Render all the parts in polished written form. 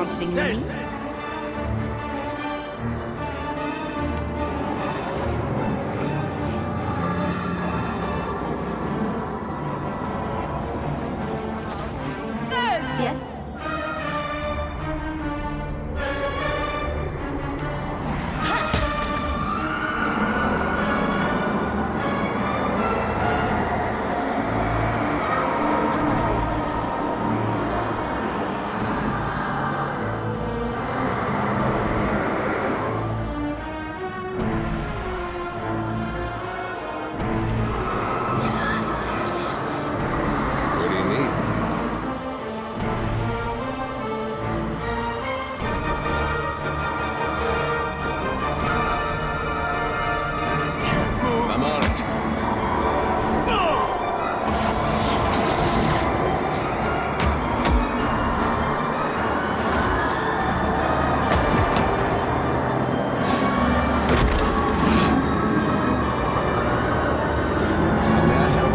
something new? Yes? How might I assist? What do you need? I'm on it. May I help?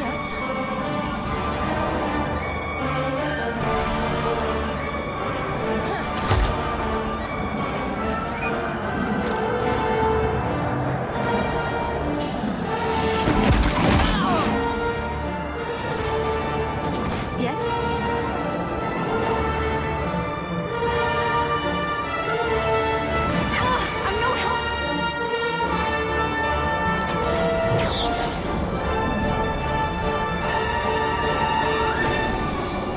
Yes? Yes? I'm no help!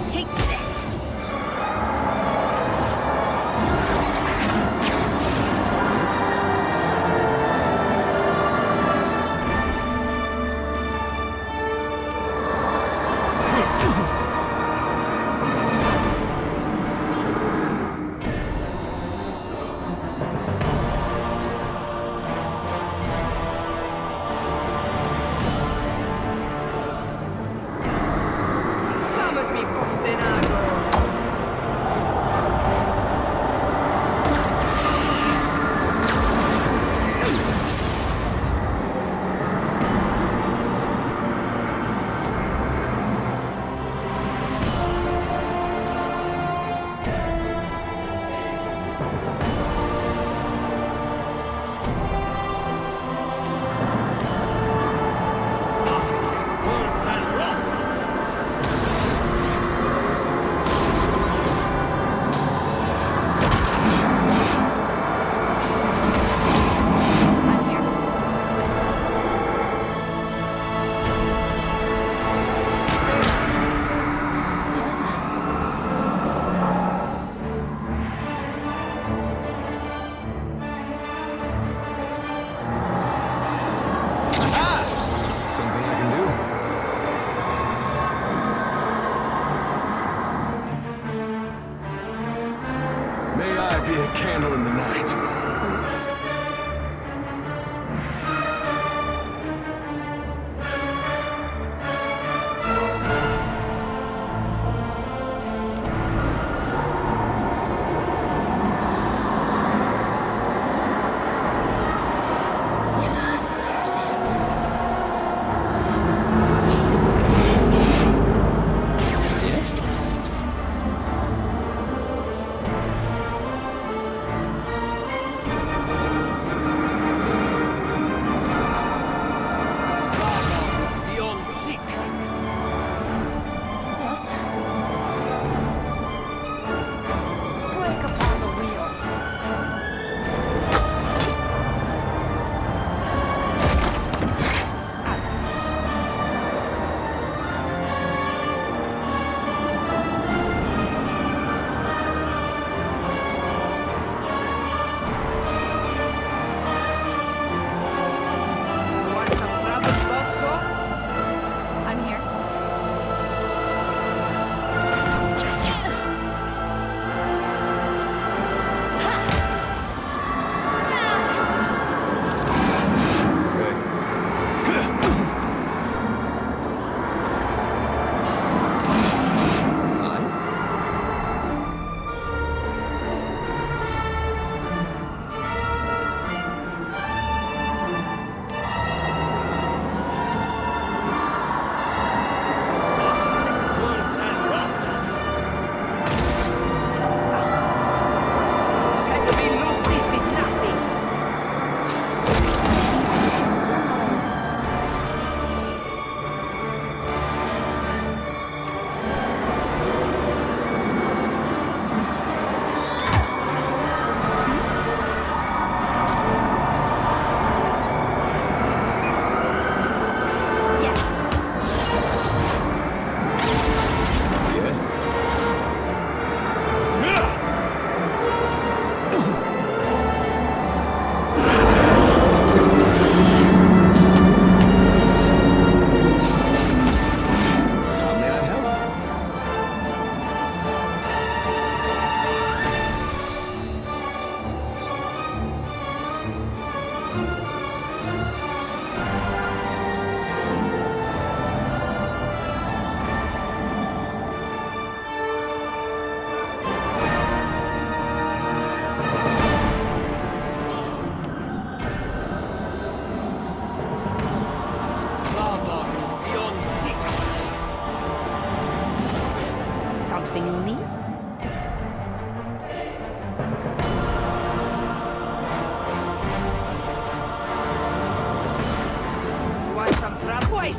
Take this! Come at me, Postinago! I'm here. Yes? Something I can do? May I be a candle in the night. Yes?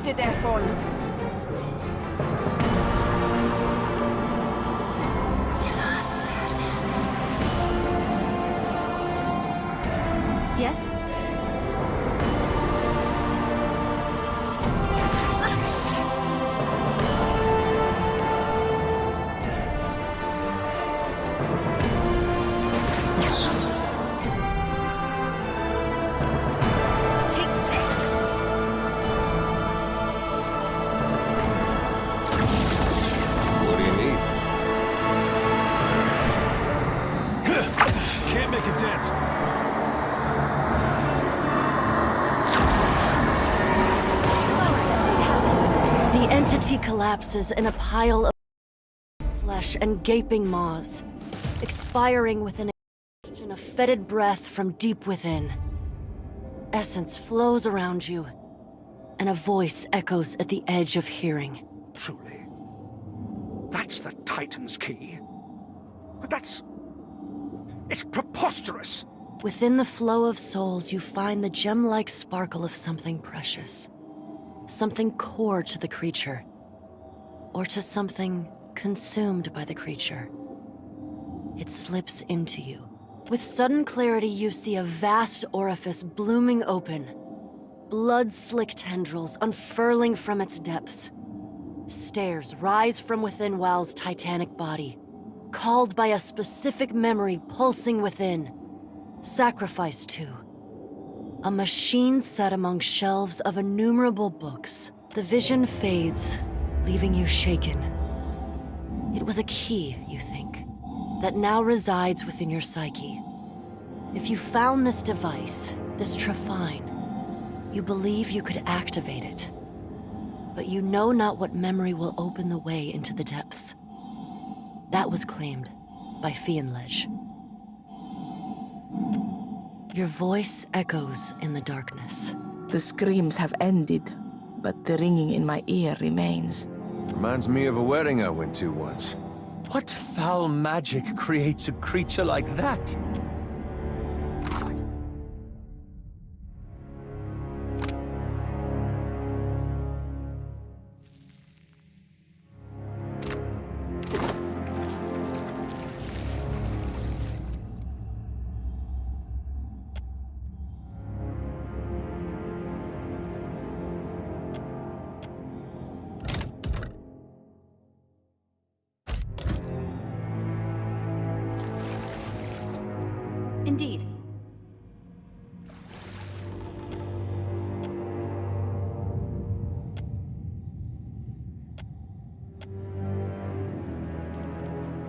wasted effort. Yes? Take this. What do you need? Can't make a dent. The entity collapses in a pile of flesh and gaping maws, expiring with an exhalation of fetid breath from deep within. Essence flows around you, and a voice echoes at the edge of hearing. Truly. That's the Titan's key. But it's preposterous! Within the flow of souls, you find the gem-like sparkle of something precious. Something core to the creature. Or to something consumed by the creature. It slips into you. With sudden clarity, you see a vast orifice blooming open. Blood-slick tendrils unfurling from its depths. Stairs rise from within Wal's titanic body, called by a specific memory pulsing within. Sacrificed to. A machine set among shelves of innumerable books. The vision fades, leaving you shaken. It was a key, you think, that now resides within your psyche. If you found this device, this Trefine, you believe you could activate it. But you know not what memory will open the way into the depths. That was claimed by Fienlege. Your voice echoes in the darkness. The screams have ended, but the ringing in my ear remains. Reminds me of a wedding I went to once. What foul magic creates a creature like that? Indeed.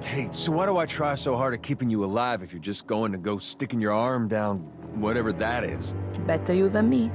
Hey, so why do I try so hard at keeping you alive if you're just going to go sticking your arm down whatever that is? Better you than me.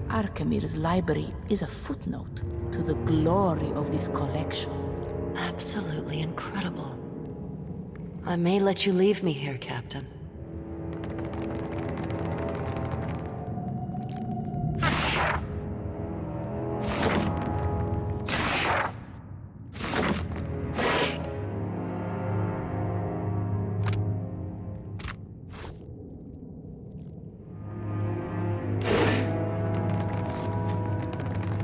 Archimede's library is a footnote to the glory of this collection. Absolutely incredible. I may let you leave me here, Captain.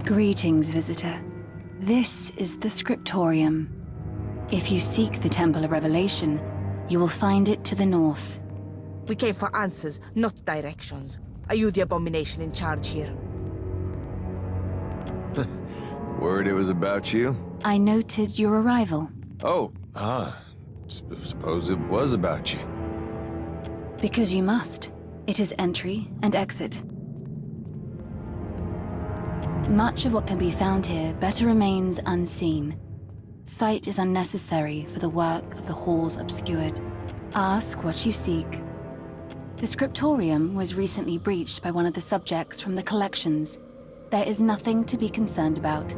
Greetings, visitor. This is the Scriptorium. If you seek the Temple of Revelation, you will find it to the north. We came for answers, not directions. Are you the abomination in charge here? Worried it was about you? I noted your arrival. Suppose it was about you. Because you must. It is entry and exit. Much of what can be found here better remains unseen. Sight is unnecessary for the work of the halls obscured. Ask what you seek. The Scriptorium was recently breached by one of the subjects from the collections. There is nothing to be concerned about,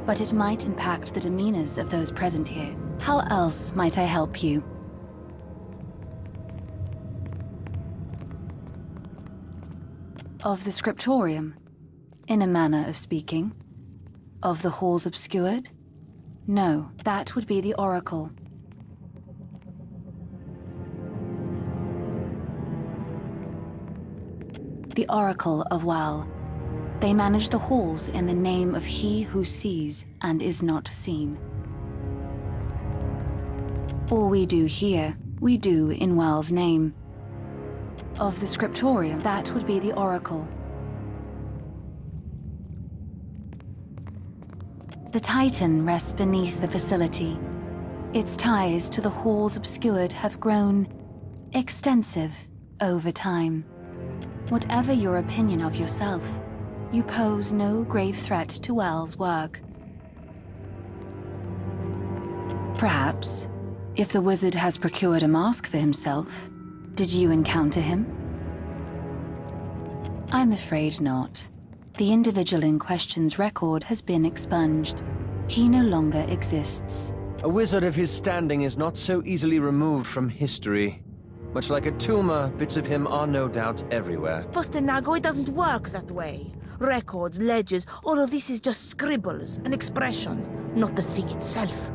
but it might impact the demeanors of those present here. How else might I help you? Of the Scriptorium, in a manner of speaking. Of the halls obscured? No, that would be the Oracle. The Oracle of Wal. They manage the halls in the name of he who sees and is not seen. All we do here, we do in Wal's name. Of the Scriptorium, that would be the Oracle. The Titan rests beneath the facility. Its ties to the halls obscured have grown extensive over time. Whatever your opinion of yourself, you pose no grave threat to Wal's work. Perhaps, if the wizard has procured a mask for himself, did you encounter him? I'm afraid not. The individual in question's record has been expunged. He no longer exists. A wizard of his standing is not so easily removed from history. Much like a tumor, bits of him are no doubt everywhere. Postenago, it doesn't work that way. Records, ledgers, all of this is just scribbles, an expression, not the thing itself.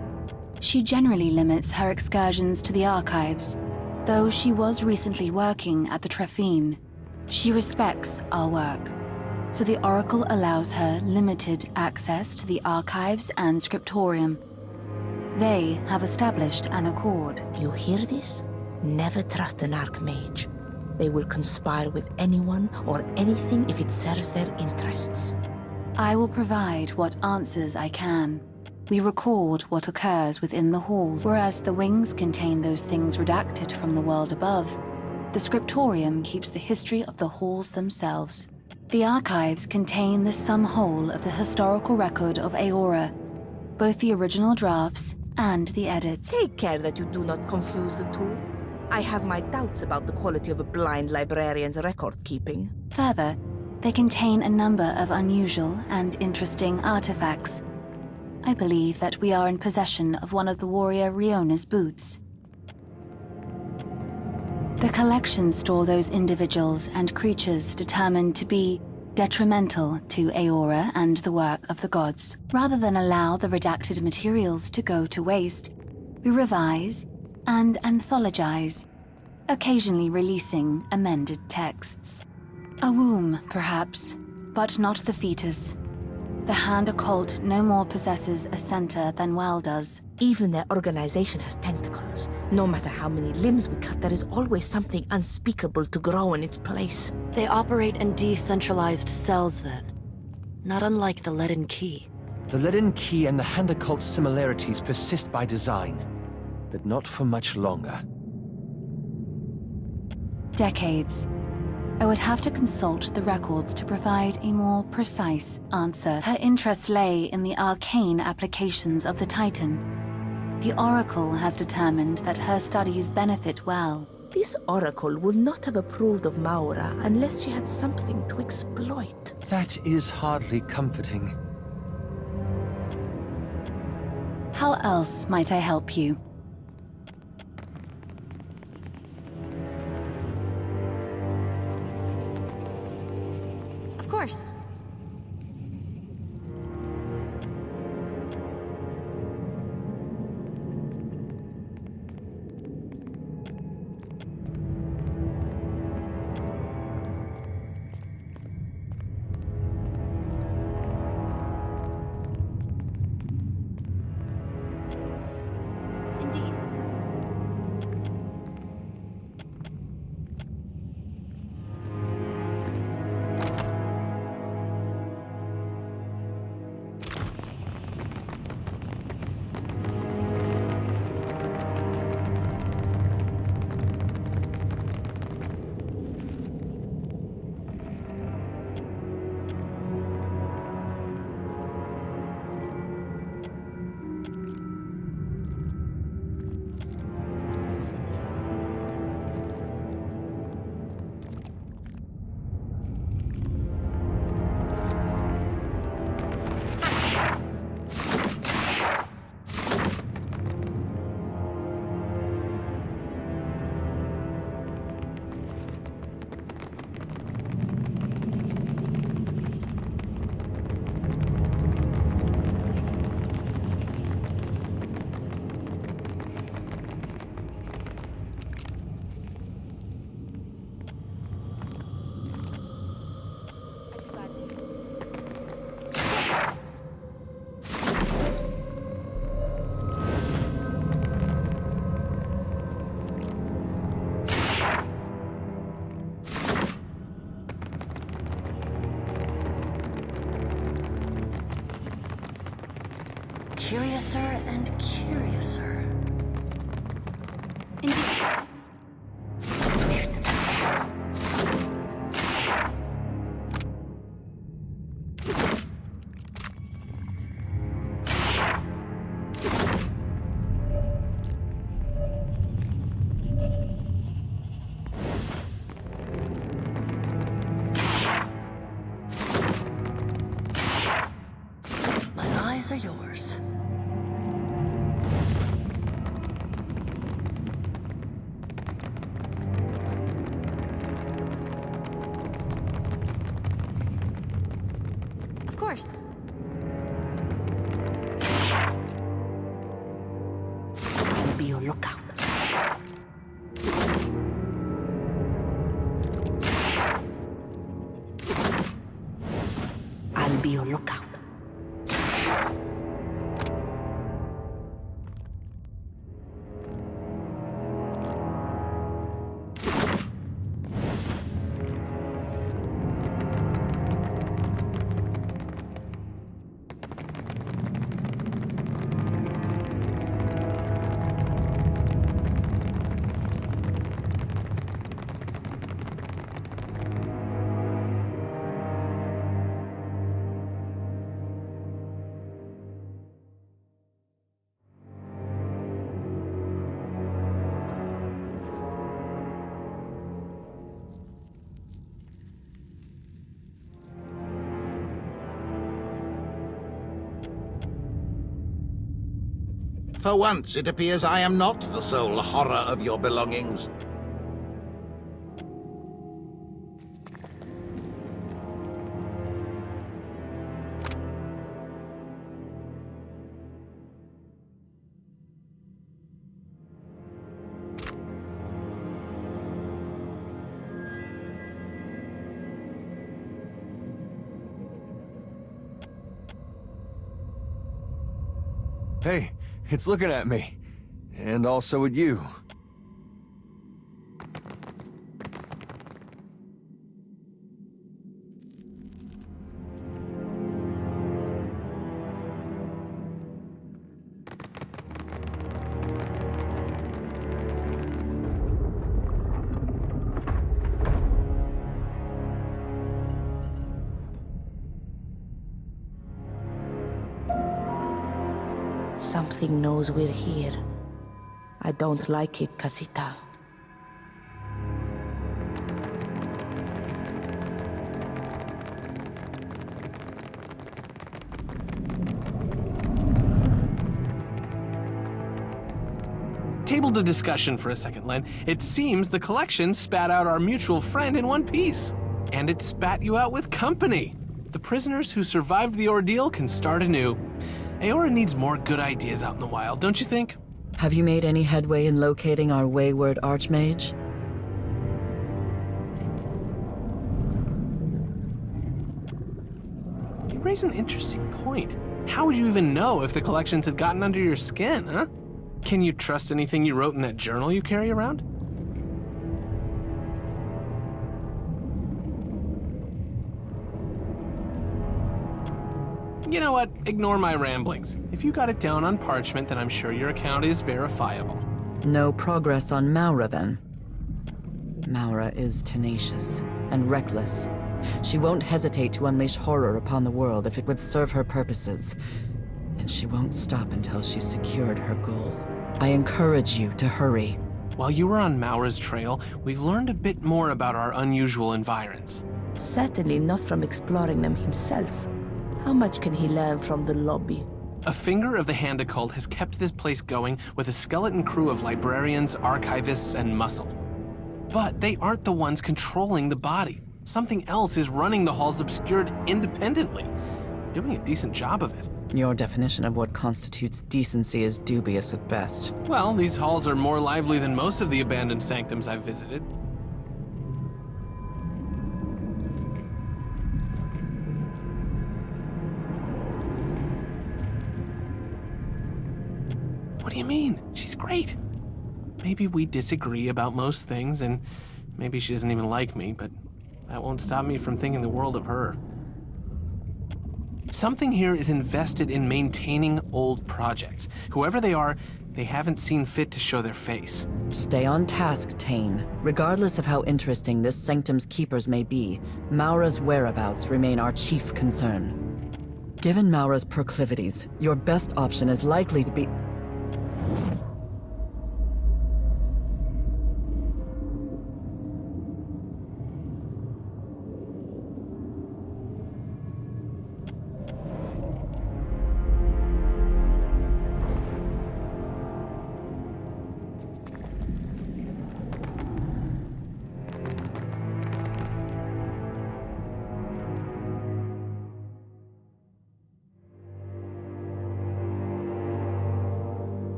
She generally limits her excursions to the archives, though she was recently working at the Trephine. She respects our work, so the Oracle allows her limited access to the archives and Scriptorium. They have established an accord. You hear this? Never trust an Archmage. They will conspire with anyone or anything if it serves their interests. I will provide what answers I can. We record what occurs within the halls, whereas the wings contain those things redacted from the world above. The Scriptorium keeps the history of the halls themselves. The archives contain the sum whole of the historical record of Aora, both the original drafts and the edits. Take care that you do not confuse the two. I have my doubts about the quality of a blind librarian's record-keeping. Further, they contain a number of unusual and interesting artifacts. I believe that we are in possession of one of the warrior Riona's boots. The collections store those individuals and creatures determined to be detrimental to Aora and the work of the gods. Rather than allow the redacted materials to go to waste, we revise and anthologize, occasionally releasing amended texts. A womb, perhaps, but not the fetus. The Hand Occult no more possesses a center than Wal does. Even their organization has tentacles. No matter how many limbs we cut, there is always something unspeakable to grow in its place. They operate in decentralized cells, then. Not unlike the Leaden Key. The Leaden Key and the Hand Occult similarities persist by design, but not for much longer. Decades. I would have to consult the records to provide a more precise answer. Her interests lay in the arcane applications of the Titan. The Oracle has determined that her studies benefit Wal. This Oracle would not have approved of Maura unless she had something to exploit. That is hardly comforting. How else might I help you? Of course. Indeed. I'd be glad to. Curiouser and curiouser. Indeed. Swift. My eyes are yours. Of course. I'll be your lookout. I'll be your lookout. For once, it appears I am not the sole horror of your belongings. Hey, it's looking at me. And also at you. Something knows we're here. I don't like it, Casita. table the discussion for a second, Len. It seems the collection spat out our mutual friend in one piece. And it spat you out with company. The prisoners who survived the ordeal can start anew. Eora needs more good ideas out in the wild, don't you think? Have you made any headway in locating our wayward archmage? You raise an interesting point. How would you even know if the collections had gotten under your skin, huh? Can you trust anything you wrote in that journal you carry around? You know what? Ignore my ramblings. If you got it down on parchment, then I'm sure your account is verifiable. No progress on Maura, then. Maura is tenacious and reckless. She won't hesitate to unleash horror upon the world if it would serve her purposes. And she won't stop until she's secured her goal. I encourage you to hurry. While you were on Maura's trail, we've learned a bit more about our unusual environs. Certainly not from exploring them himself. How much can he learn from the lobby? A finger of the Hand Occult has kept this place going with a skeleton crew of librarians, archivists, and muscle. But they aren't the ones controlling the body. Something else is running the halls obscured independently, doing a decent job of it. Your definition of what constitutes decency is dubious at best. Well, these halls are more lively than most of the abandoned sanctums I've visited. What do you mean? She's great. Maybe we disagree about most things, and maybe she doesn't even like me, but that won't stop me from thinking the world of her. Something here is invested in maintaining old projects. Whoever they are, they haven't seen fit to show their face. Stay on task, Tane. Regardless of how interesting this sanctum's keepers may be, Maura's whereabouts remain our chief concern. Given Maura's proclivities, your best option is likely to be...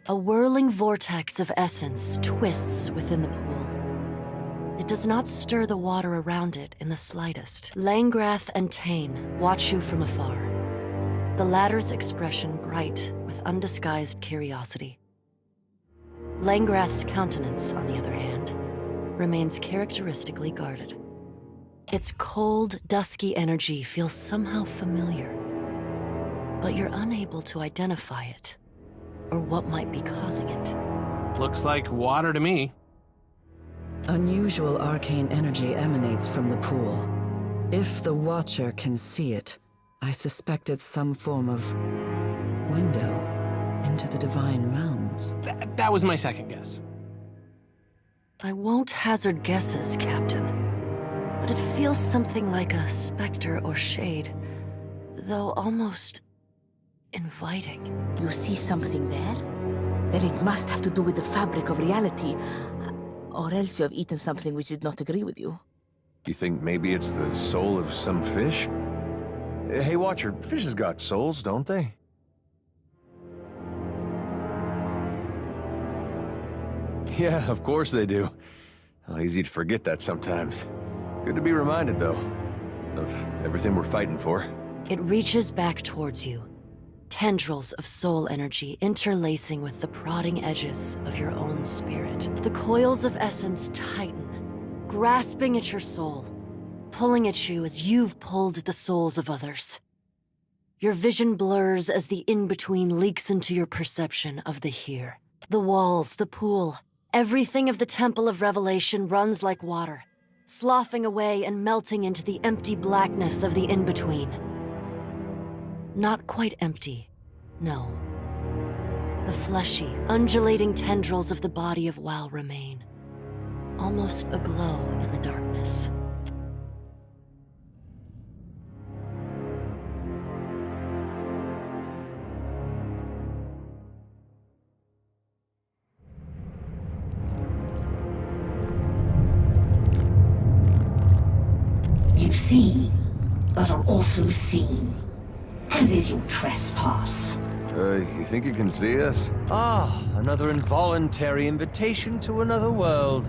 A whirling vortex of essence twists within the pool. It does not stir the water around it in the slightest. Langrath and Tane watch you from afar, the latter's expression bright with undisguised curiosity. Langrath's countenance, on the other hand, remains characteristically guarded. Its cold, dusky energy feels somehow familiar, but you're unable to identify it, or what might be causing it. Looks like water to me. Unusual arcane energy emanates from the pool. If the Watcher can see it, I suspect it's some form of window into the Divine Realms. That was my second guess. I won't hazard guesses, Captain, but it feels something like a specter or shade, though almost inviting. You see something there? Then it must have to do with the fabric of reality. Or else you have eaten something which did not agree with you. You think maybe it's the soul of some fish? Hey, Watcher, fishes got souls, don't they? Yeah, of course they do. Well, easy to forget that sometimes. Good to be reminded, though, of everything we're fighting for. It reaches back towards you, tendrils of soul energy interlacing with the prodding edges of your own spirit. The coils of essence tighten, grasping at your soul, pulling at you as you've pulled the souls of others. Your vision blurs as the in-between leaks into your perception of the here. The walls, the pool, everything of the Temple of Revelation runs like water, sloughing away and melting into the empty blackness of the in-between. Not quite empty, no. The fleshy, undulating tendrils of the body of Wal remain, almost aglow in the darkness. see, but are also seen. As is your trespass. You think you can see us? Ah, another involuntary invitation to another world.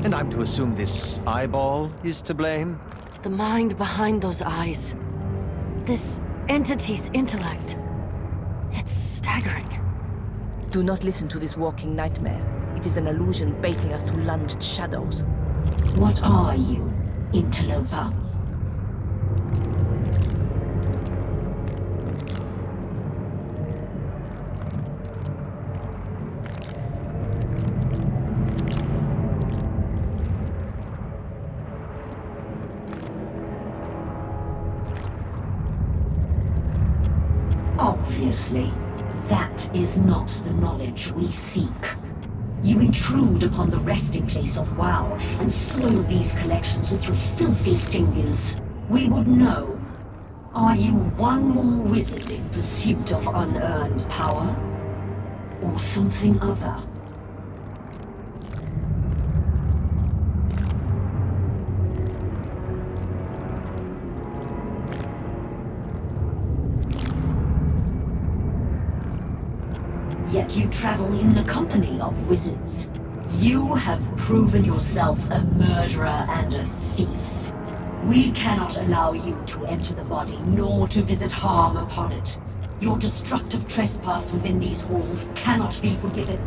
And I'm to assume this eyeball is to blame? The mind behind those eyes. This entity's intellect. It's staggering. Do not listen to this walking nightmare. It is an illusion baiting us to lunge at shadows. What are you, interloper? Obviously, that is not the knowledge we seek. You intrude upon the resting place of WoW and soil these collections with your filthy fingers. We would know. Are you one more wizard in pursuit of unearned power? Or something other? Yet you travel in the company of wizards. You have proven yourself a murderer and a thief. We cannot allow you to enter the body, nor to visit harm upon it. Your destructive trespass within these halls cannot be forgiven.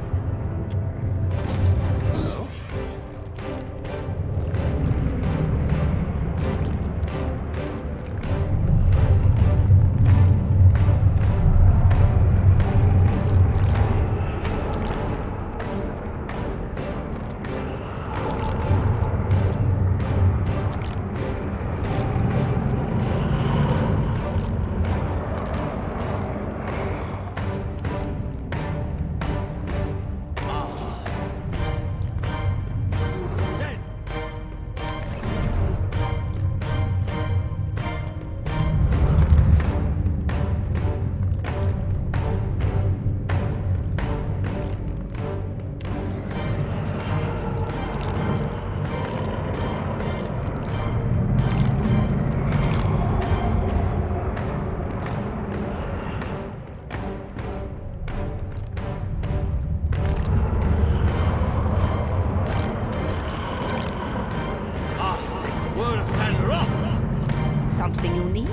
Something you need?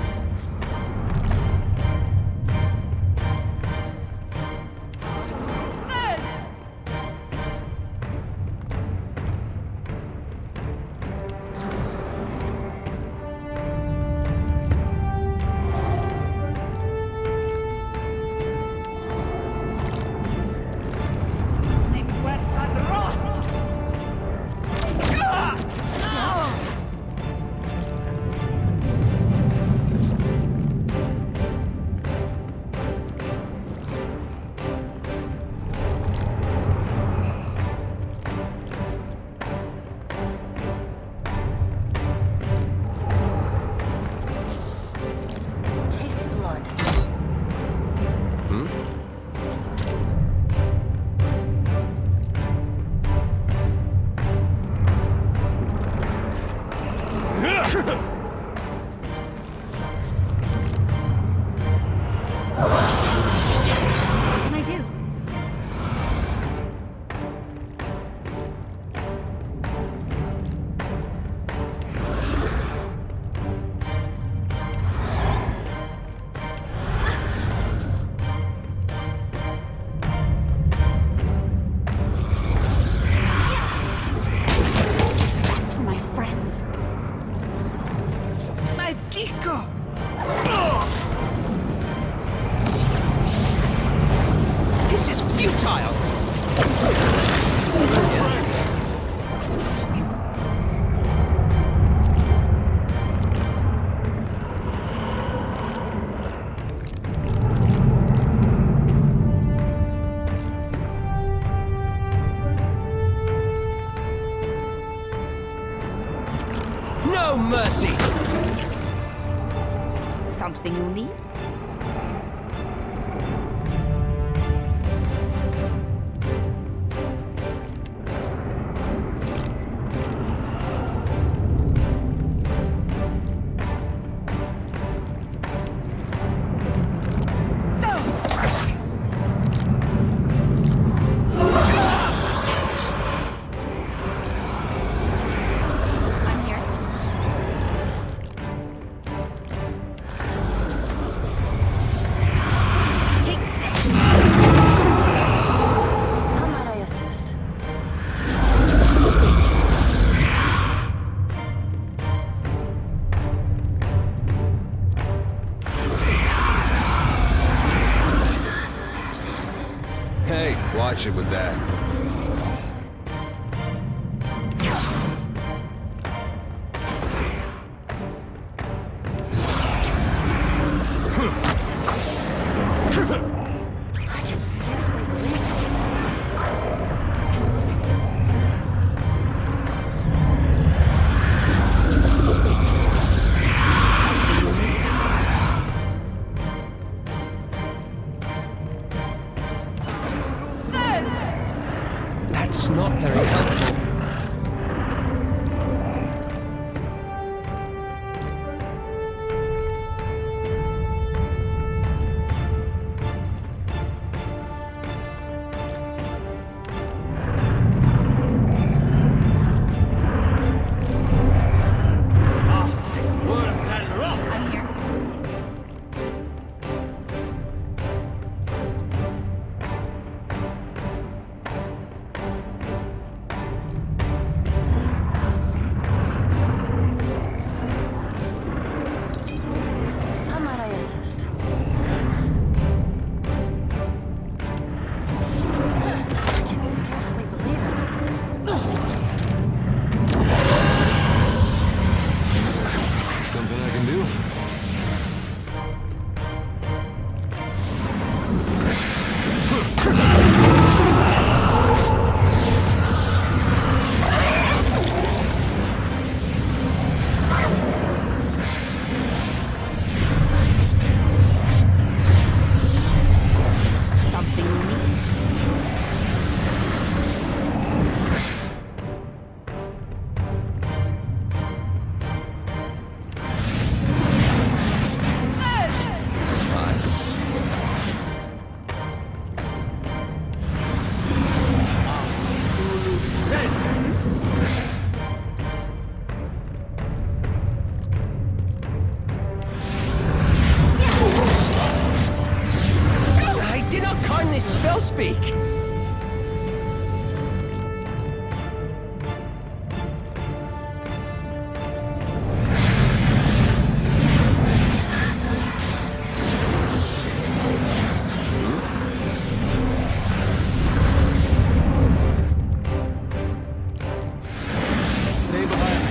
This is futile! No mercy! Something you need? Watch it with that. I can scarcely believe it. That's not very helpful. I'm here. How might I assist? I can scarcely believe it. Something I can do? Something new. I did not con this spell speak. Stay behind me.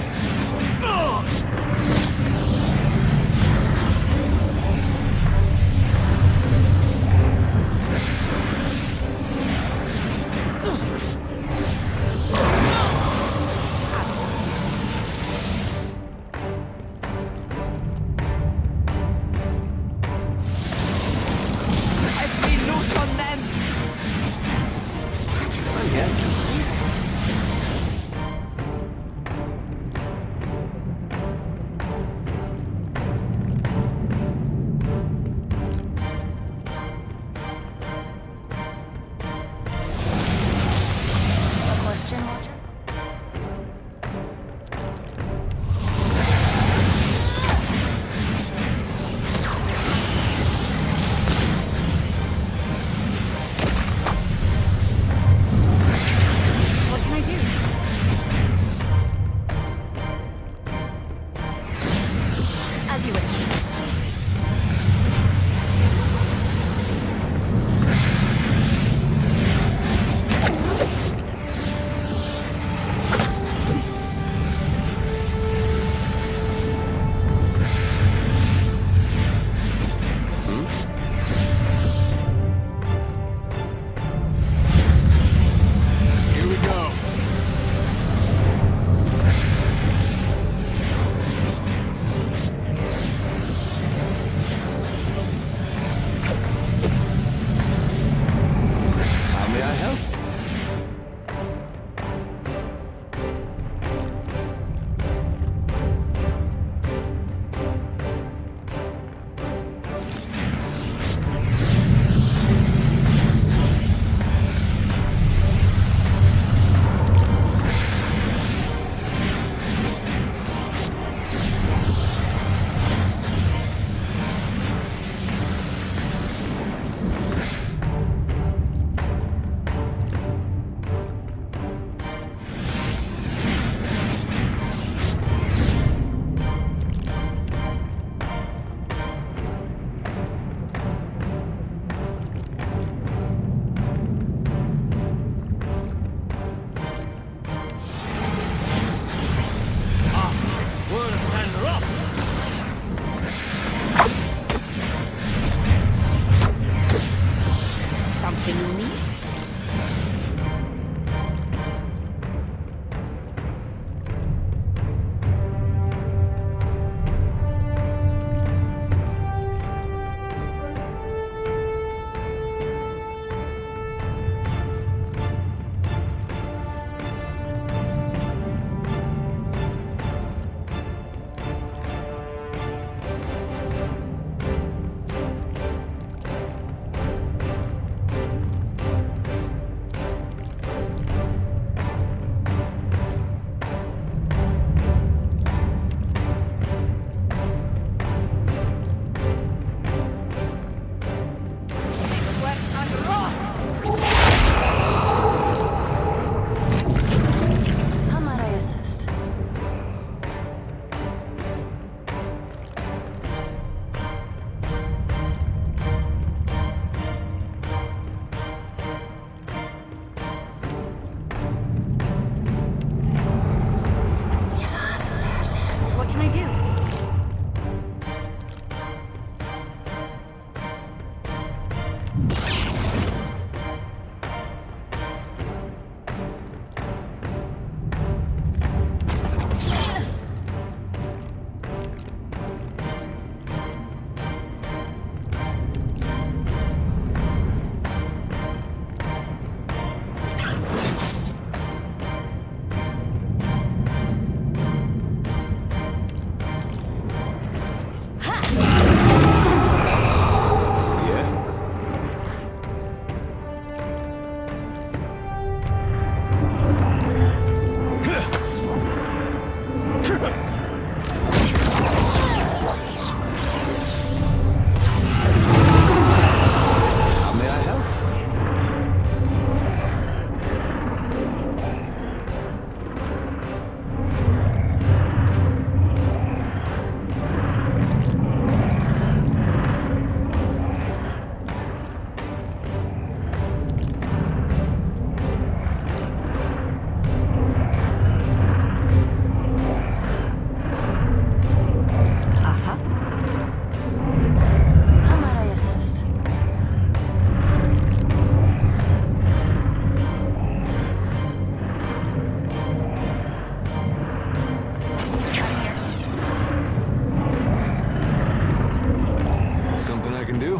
can do.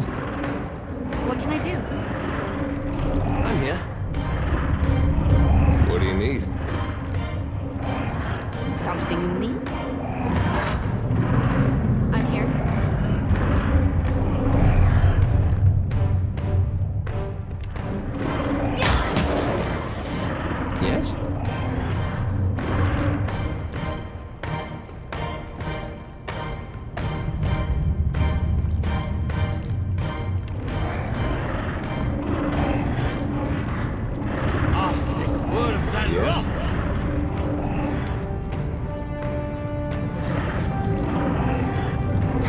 What can I do? I'm here. What do you need? Something you need? I'm here. Yes?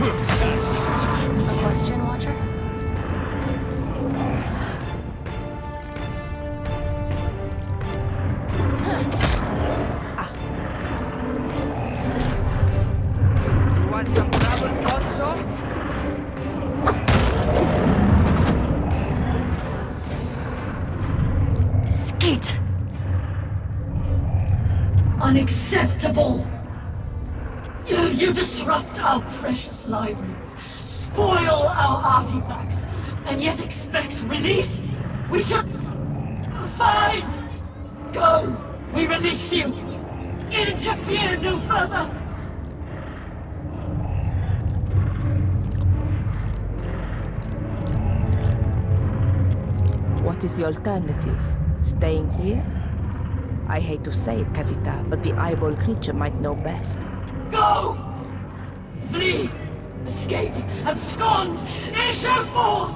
A question, Watcher? You want some trouble, Gonzo? Skit! Unacceptable! You disrupt our precious library, spoil our artifacts, and yet expect release? We should... Fine! Go! We release you! Interfere no further! What is the alternative? Staying here? I hate to say it, Kazita, but the eyeball creature might know best. Go! Flee! Escape! Abscond! Issue forth!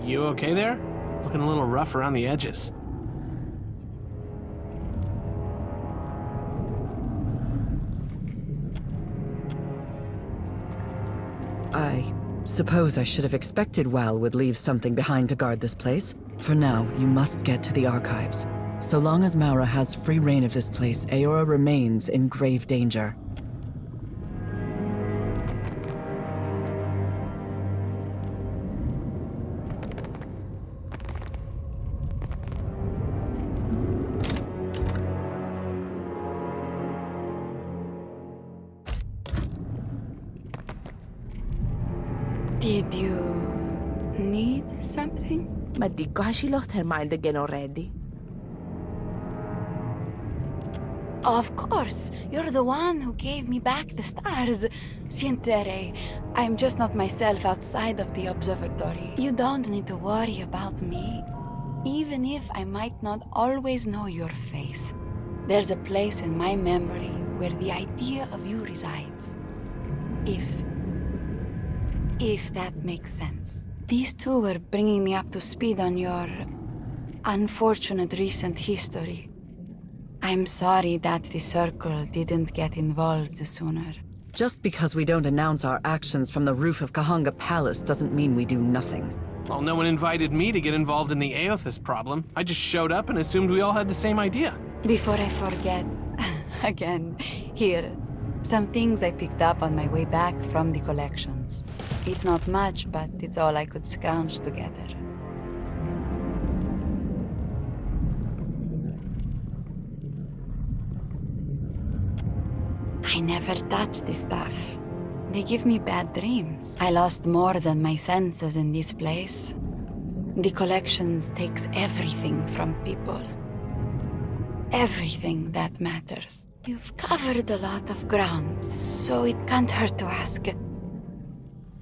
You okay there? Looking a little rough around the edges. I suppose I should have expected Wal would leave something behind to guard this place. For now, you must get to the archives. So long as Maura has free reign of this place, Eora remains in grave danger. Did you need something? Madiko, has she lost her mind again already? Of course. You're the one who gave me back the stars. Sientere, I'm just not myself outside of the observatory. You don't need to worry about me. Even if I might not always know your face, there's a place in my memory where the idea of you resides. If that makes sense. These two were bringing me up to speed on your unfortunate recent history. I'm sorry that the Circle didn't get involved sooner. Just because we don't announce our actions from the roof of Kahanga Palace doesn't mean we do nothing. Well, no one invited me to get involved in the Aothas problem. I just showed up and assumed we all had the same idea. Before I forget, again, here, some things I picked up on my way back from the collections. It's not much, but it's all I could scrounge together. I never touch this stuff. They give me bad dreams. I lost more than my senses in this place. The collections takes everything from people. Everything that matters. You've covered a lot of ground, so it can't hurt to ask.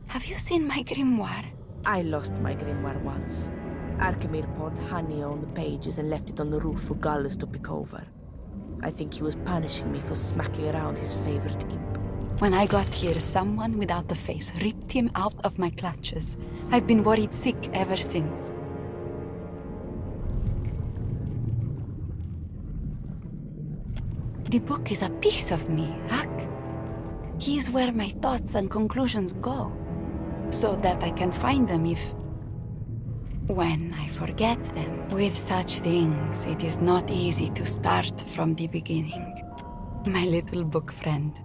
Have you seen my grimoire? I lost my grimoire once. Arkemir poured honey on the pages and left it on the roof for Gallus to pick over. I think he was punishing me for smacking around his favorite imp. When I got here, someone without a face ripped him out of my clutches. I've been worried sick ever since. The book is a piece of me, Ak. He's where my thoughts and conclusions go, so that I can find them when I forget them. With such things, it is not easy to start from the beginning. My little book friend.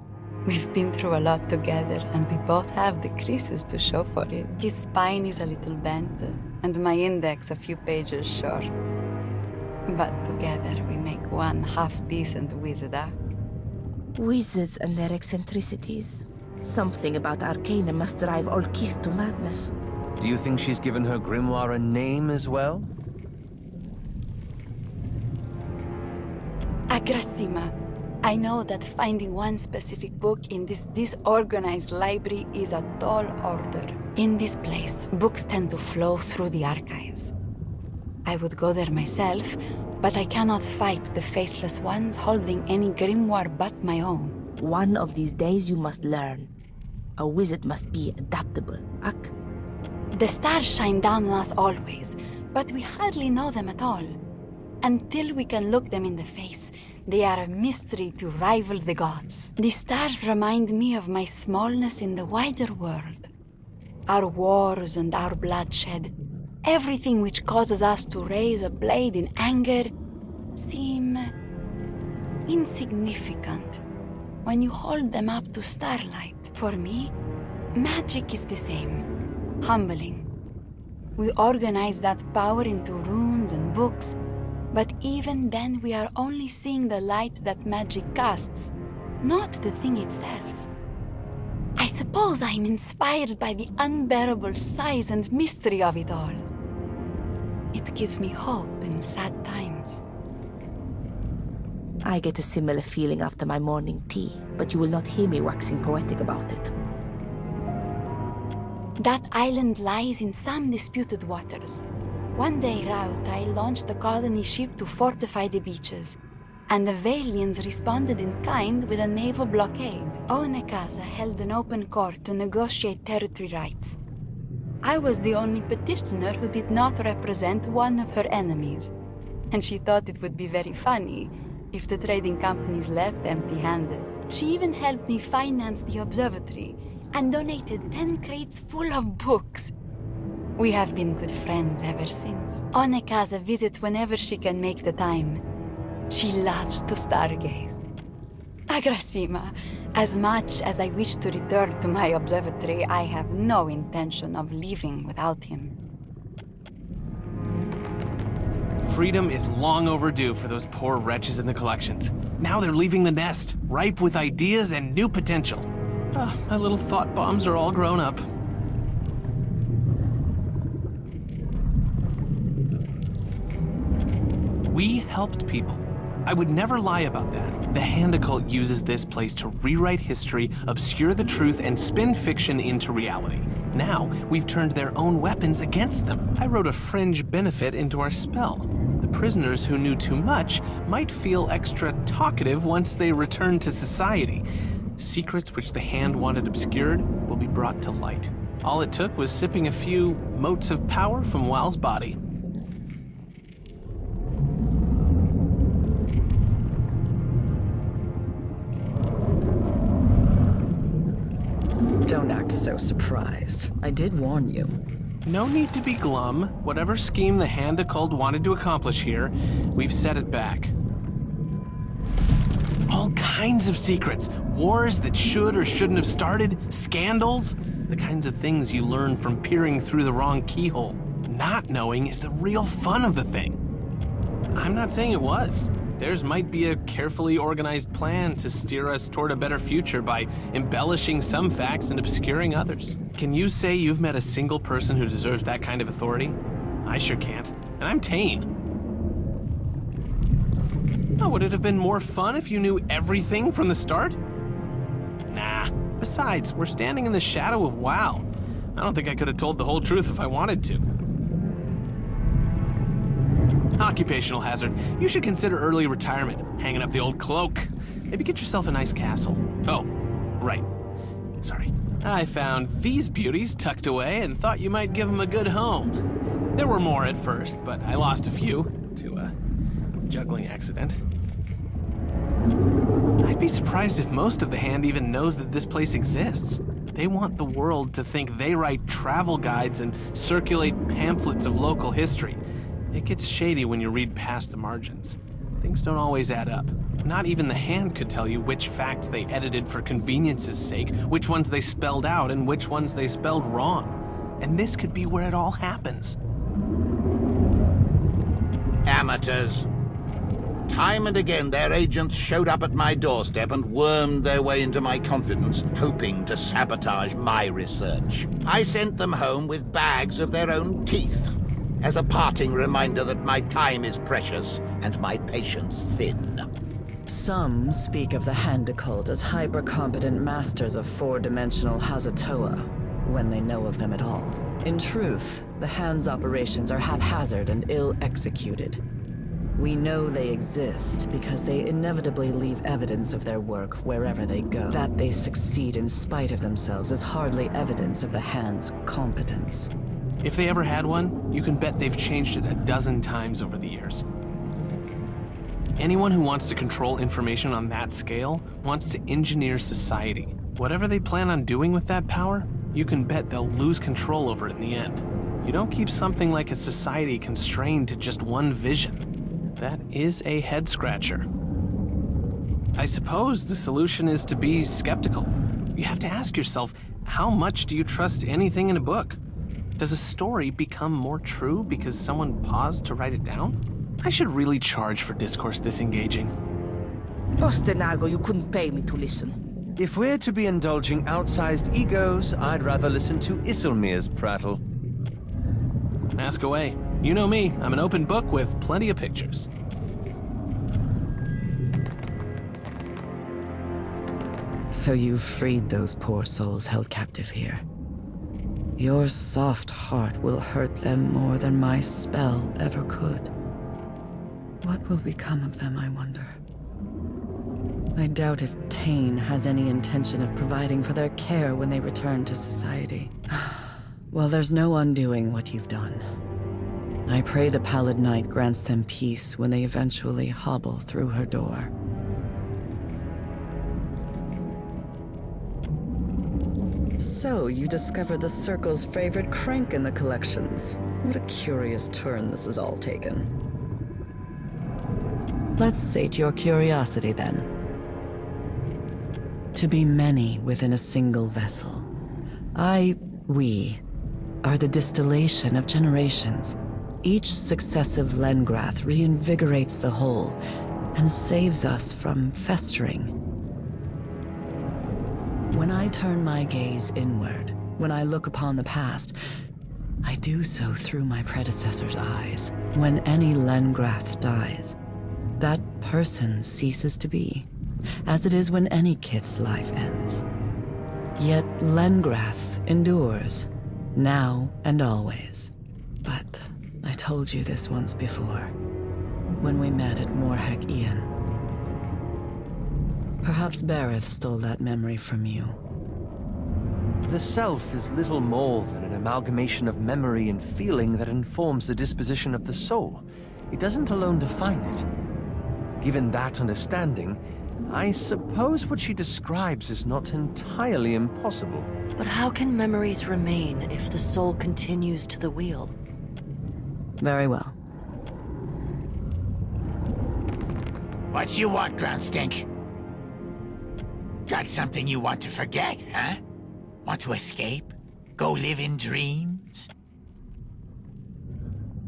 We've been through a lot together, and we both have the creases to show for it. His spine is a little bent, and my index a few pages short. But together we make one half-decent wizard act. Wizards and their eccentricities. Something about Arcana must drive Olkith to madness. Do you think she's given her grimoire a name as well? Agrasima, I know that finding one specific book in this disorganized library is a tall order. In this place, books tend to flow through the archives. I would go there myself, but I cannot fight the faceless ones holding any grimoire but my own. One of these days you must learn. A wizard must be adaptable, Ak. The stars shine down on us always, but we hardly know them at all. Until we can look them in the face, they are a mystery to rival the gods. The stars remind me of my smallness in the wider world. Our wars and our bloodshed, everything which causes us to raise a blade in anger, seem insignificant when you hold them up to starlight. For me, magic is the same, humbling. We organize that power into runes and books, but even then we are only seeing the light that magic casts, not the thing itself. I suppose I'm inspired by the unbearable size and mystery of it all. It gives me hope in sad times. I get a similar feeling after my morning tea, but you will not hear me waxing poetic about it. That island lies in some disputed waters. One day, Rautai launched the colony ship to fortify the beaches, and the Vailians responded in kind with a naval blockade. Onekaza held an open court to negotiate territory rights. I was the only petitioner who did not represent one of her enemies, and she thought it would be very funny if the trading companies left empty-handed. She even helped me finance the observatory and donated 10 crates full of books. We have been good friends ever since. Onekaza visits whenever she can make the time. She loves to stargaze. Agrasima, as much as I wish to return to my observatory, I have no intention of leaving without him. Freedom is long overdue for those poor wretches in the collections. Now they're leaving the nest, ripe with ideas and new potential. My little thought bombs are all grown up. We helped people. I would never lie about that. The Hand Occult uses this place to rewrite history, obscure the truth, and spin fiction into reality. Now, we've turned their own weapons against them. I wrote a fringe benefit into our spell. The prisoners who knew too much might feel extra talkative once they return to society. Secrets which the Hand wanted obscured will be brought to light. All it took was sipping a few motes of power from Wal's body. Don't act so surprised. I did warn you. No need to be glum. Whatever scheme the Hand Occult wanted to accomplish here, we've set it back. All kinds of secrets. Wars that should or shouldn't have started. Scandals. The kinds of things you learn from peering through the wrong keyhole. Not knowing is the real fun of the thing. I'm not saying it was. Theirs might be a carefully organized plan to steer us toward a better future by embellishing some facts and obscuring others. Can you say you've met a single person who deserves that kind of authority? I sure can't, and I'm Tane. Oh, would it have been more fun if you knew everything from the start? Nah. Besides, we're standing in the shadow of WoW. I don't think I could have told the whole truth if I wanted to. Occupational hazard. You should consider early retirement, hanging up the old cloak. Maybe get yourself a nice castle. Oh, right. Sorry. I found these beauties tucked away and thought you might give them a good home. There were more at first, but I lost a few to a juggling accident. I'd be surprised if most of the Hand even knows that this place exists. They want the world to think they write travel guides and circulate pamphlets of local history. It gets shady when you read past the margins. Things don't always add up. Not even the Hand could tell you which facts they edited for convenience's sake, which ones they spelled out, and which ones they spelled wrong. And this could be where it all happens. Amateurs. Time and again, their agents showed up at my doorstep and wormed their way into my confidence, hoping to sabotage my research. I sent them home with bags of their own teeth, as a parting reminder that my time is precious and my patience thin. Some speak of the Hand Occult as hyper-competent masters of four-dimensional Hazatoa, when they know of them at all. In truth, the Hand's operations are haphazard and ill-executed. We know they exist because they inevitably leave evidence of their work wherever they go. That they succeed in spite of themselves is hardly evidence of the Hand's competence. If they ever had one, you can bet they've changed it a dozen times over the years. Anyone who wants to control information on that scale wants to engineer society. Whatever they plan on doing with that power, you can bet they'll lose control over it in the end. You don't keep something like a society constrained to just one vision. That is a head-scratcher. I suppose the solution is to be skeptical. You have to ask yourself, how much do you trust anything in a book? Does a story become more true because someone paused to write it down? I should really charge for discourse this engaging. Postenago, you couldn't pay me to listen. If we're to be indulging outsized egos, I'd rather listen to Isilmir's prattle. Ask away. You know me, I'm an open book with plenty of pictures. So you've freed those poor souls held captive here. Your soft heart will hurt them more than my spell ever could. What will become of them, I wonder? I doubt if Tane has any intention of providing for their care when they return to society. Well, there's no undoing what you've done. I pray the Pallid Night grants them peace when they eventually hobble through her door. So, you discovered the Circle's favorite crank in the collections. What a curious turn this has all taken. Let's sate your curiosity, then. To be many within a single vessel. We, are the distillation of generations. Each successive Lengrath reinvigorates the whole and saves us from festering. When I turn my gaze inward, when I look upon the past, I do so through my predecessor's eyes. When any Lengrath dies, that person ceases to be, as it is when any Kith's life ends. Yet Lengrath endures, now and always. But I told you this once before, when we met at Morhek Ian. Perhaps Bareth stole that memory from you. The self is little more than an amalgamation of memory and feeling that informs the disposition of the soul. It doesn't alone define it. Given that understanding, I suppose what she describes is not entirely impossible. But how can memories remain if the soul continues to the wheel? Very well. What you want, Groundstink? Got something you want to forget, huh? Want to escape? Go live in dreams?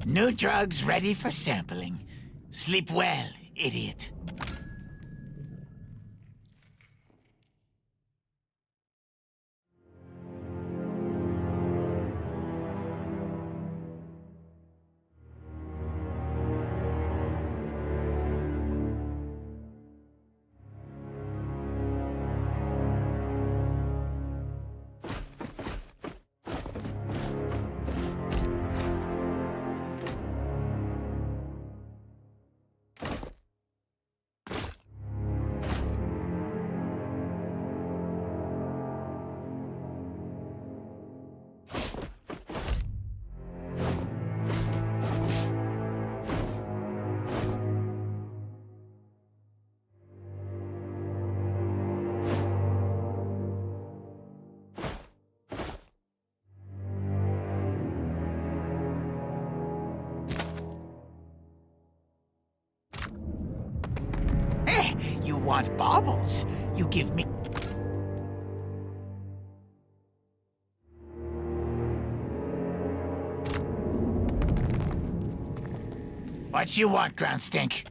New drugs ready for sampling. Sleep well, idiot. want baubles, you give me... What you want, Ground Stink?